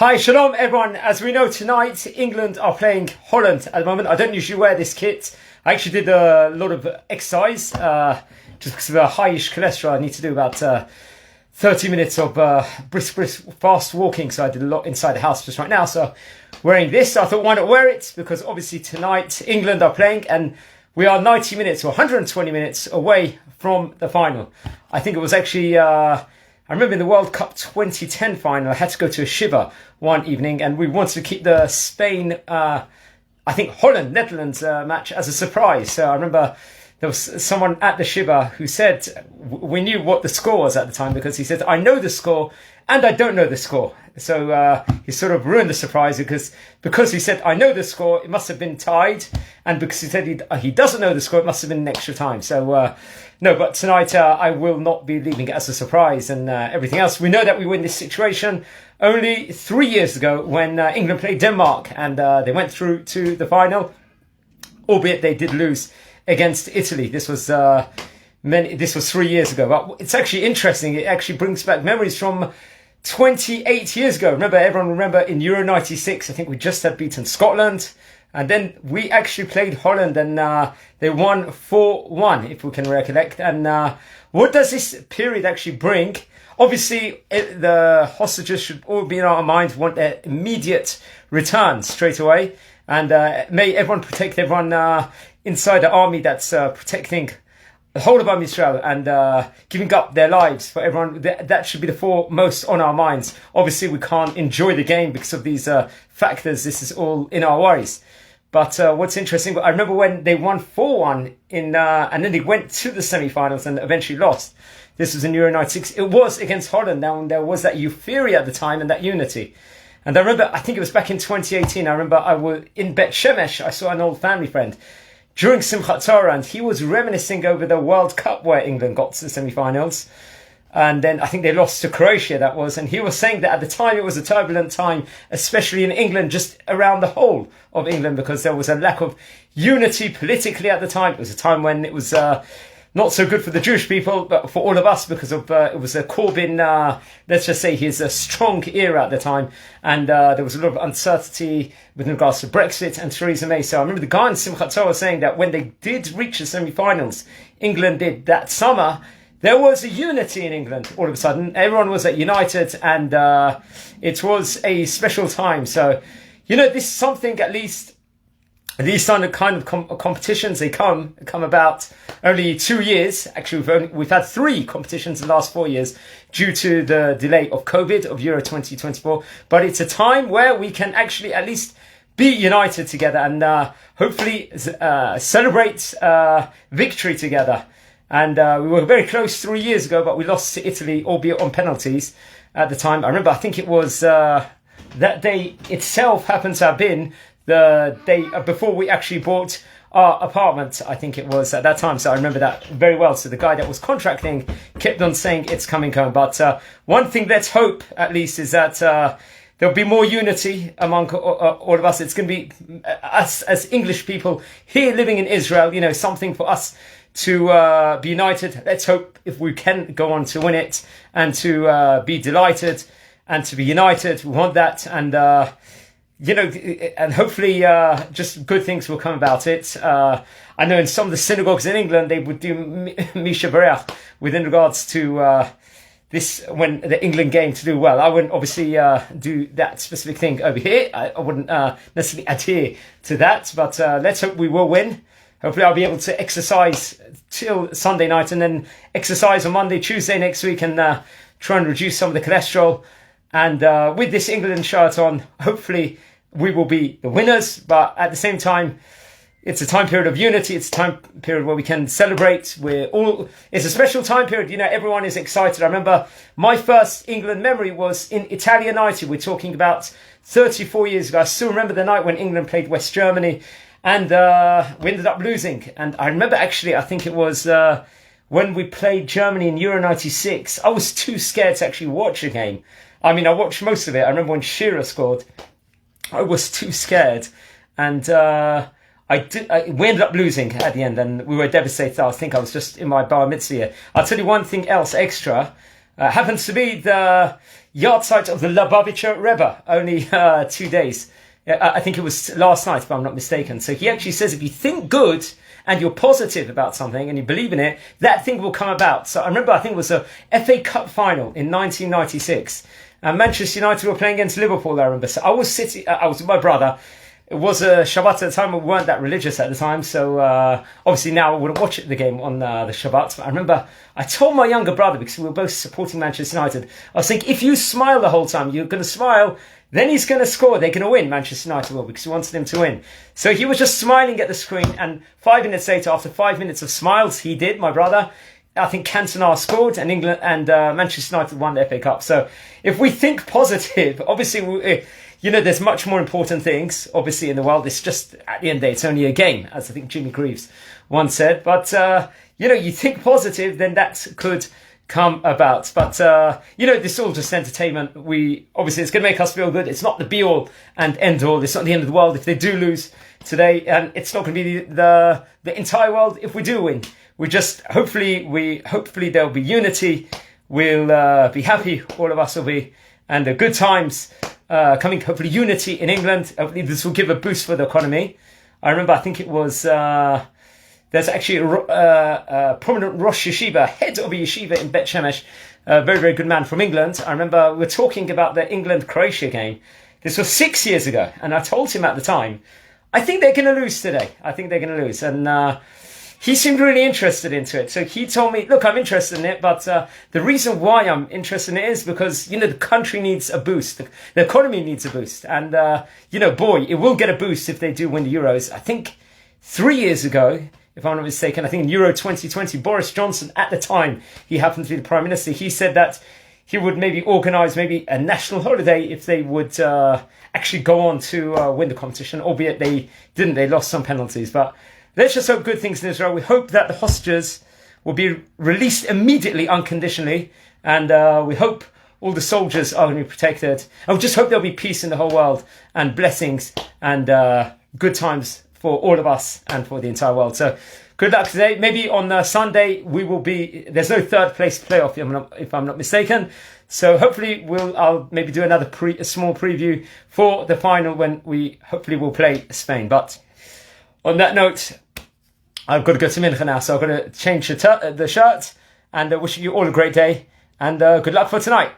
Hi, shalom everyone. As we know, tonight England are playing Holland at the moment. I don't usually wear this kit. I actually did a lot of exercise just because of a high-ish cholesterol. I need to do about 30 minutes of brisk fast walking, so I did a lot inside the house just right now. So wearing this, I thought why not wear it, because obviously tonight England are playing and we are 90 minutes or 120 minutes away from the final. I think it was actually I remember in the World Cup 2010 final, I had to go to a shiva one evening and we wanted to keep the Spain, I think Holland, Netherlands match as a surprise. So I remember there was someone at the shiva who said, we knew what the score was at the time, because he said, I know the score and I don't know the score. So he sort of ruined the surprise because he said, I know the score, it must have been tied. And because he said he doesn't know the score, it must have been an extra time. So no, but tonight I will not be leaving it as a surprise and everything else. We know that we win this situation only 3 years ago when England played Denmark and they went through to the final, albeit they did lose against Italy. This was 3 years ago. But it's actually interesting. It actually brings back memories from 28 years ago. Everyone remember in Euro 96, I think we just had beaten Scotland. And then we actually played Holland and they won 4-1, if we can recollect. And what does this period actually bring? Obviously, the hostages should all be in our minds, want their immediate return straight away. And may everyone protect everyone inside the army that's protecting the whole of Israel and giving up their lives for everyone. That should be the foremost on our minds. Obviously, we can't enjoy the game because of these factors. This is all in our worries. But what's interesting, I remember when they won 4-1 and then they went to the semi-finals and eventually lost. This was in Euro 96. It was against Holland. Now, there was that euphoria at the time and that unity. And I remember, I think it was back in 2018, I remember I was in Bet Shemesh. I saw an old family friend during Simchat Torah, and he was reminiscing over the World Cup where England got to the semi-finals. And then I think they lost to Croatia, that was. And he was saying that at the time it was a turbulent time, especially in England, just around the whole of England, because there was a lack of unity politically at the time. It was a time when it was not so good for the Jewish people, but for all of us, because of it was a Corbyn, let's just say his strong era at the time. And there was a lot of uncertainty with regards to Brexit and Theresa May. So I remember the guy in Simchat Torah saying that when they did reach the semi-finals, England did that summer, there was a unity in England all of a sudden. Everyone was united and it was a special time. So, you know, this is something, at least these kind of competitions, they come about only 2 years. Actually, we've had 3 competitions in the last 4 years due to the delay of COVID, of Euro 2024. But it's a time where we can actually at least be united together and hopefully celebrate victory together. And we were very close 3 years ago, but we lost to Italy, albeit on penalties at the time. I remember, I think it was that day itself happened to have been the day before we actually bought our apartment. I think it was at that time. So I remember that very well. So the guy that was contracting kept on saying it's coming home. But one thing, let's hope at least, is that there'll be more unity among all of us. It's going to be us as English people here living in Israel, you know, something for us to be united. Let's hope if we can go on to win it and to be delighted and to be united. We want that, and you know, and hopefully just good things will come about it. I know in some of the synagogues in England they would do Misha Berach within regards to this, when the England game, to do well. I wouldn't obviously do that specific thing over here. I wouldn't necessarily adhere to that, but let's hope we will win. Hopefully I'll be able to exercise till Sunday night and then exercise on Monday, Tuesday next week, and try and reduce some of the cholesterol. And with this England shirt on, hopefully we will be the winners. But at the same time, it's a time period of unity. It's a time period where we can celebrate. It's a special time period. You know, everyone is excited. I remember my first England memory was in Italia United. We're talking about 34 years ago. I still remember the night when England played West Germany. And we ended up losing. And I remember, actually, I think it was when we played Germany in Euro 96. I was too scared to actually watch a game. I mean, I watched most of it. I remember when Shearer scored. I was too scared. And we ended up losing at the end. And we were devastated. I think I was just in my bar mitzvah. I'll tell you one thing else extra. Happens to be the yard site of the Lubavitcher Rebbe, only 2 days. I think it was last night, if I'm not mistaken. So he actually says if you think good and you're positive about something and you believe in it, that thing will come about. So I remember, I think it was a FA Cup final in 1996. Manchester United were playing against Liverpool, I remember. So I was with my brother. It was a Shabbat at the time. We weren't that religious at the time. So obviously now I wouldn't watch the game on the Shabbat. But I remember I told my younger brother, because we were both supporting Manchester United, I was thinking, if you smile the whole time, you're going to smile, then he's going to score. They're going to win, Manchester United will, because we wanted him to win. So he was just smiling at the screen. And 5 minutes later, after 5 minutes of smiles, he did, my brother. I think Cantona scored and England and Manchester United won the FA Cup. So if we think positive, obviously, there's much more important things, obviously, in the world. It's just, at the end of the day, it's only a game, as I think Jimmy Greaves once said. But, you think positive, then that could come about. But, this is all just entertainment. Obviously, it's going to make us feel good. It's not the be-all and end-all. It's not the end of the world if they do lose today. And it's not going to be the entire world if we do win. We just, hopefully there'll be unity. We'll be happy, all of us will be. And good times coming, hopefully unity in England. Hopefully this will give a boost for the economy. I remember, I think it was, there's actually a prominent Rosh Yeshiva, head of a yeshiva in Bet Shemesh, a very, very good man from England. I remember we were talking about the England-Croatia game. This was 6 years ago. And I told him at the time, I think they're going to lose today. I think they're going to lose. And he seemed really interested into it. So he told me, look, I'm interested in it, but the reason why I'm interested in it is because, the country needs a boost. The economy needs a boost. And, boy, it will get a boost if they do win the Euros. I think 3 years ago, if I'm not mistaken, I think in Euro 2020, Boris Johnson, at the time, he happened to be the Prime Minister, he said that he would maybe organise maybe a national holiday if they would actually go on to win the competition, albeit they didn't. They lost some penalties, but let's just hope good things in Israel. We hope that the hostages will be released immediately, unconditionally. And we hope all the soldiers are going to be protected. And we just hope there'll be peace in the whole world and blessings and good times for all of us and for the entire world. So good luck today. Maybe on Sunday there's no third place playoff if I'm not mistaken. So hopefully I'll maybe do another a small preview for the final when we hopefully will play Spain. But on that note, I've got to go to Mincha now, so I've got to change the shirt, and wishing you all a great day, and good luck for tonight.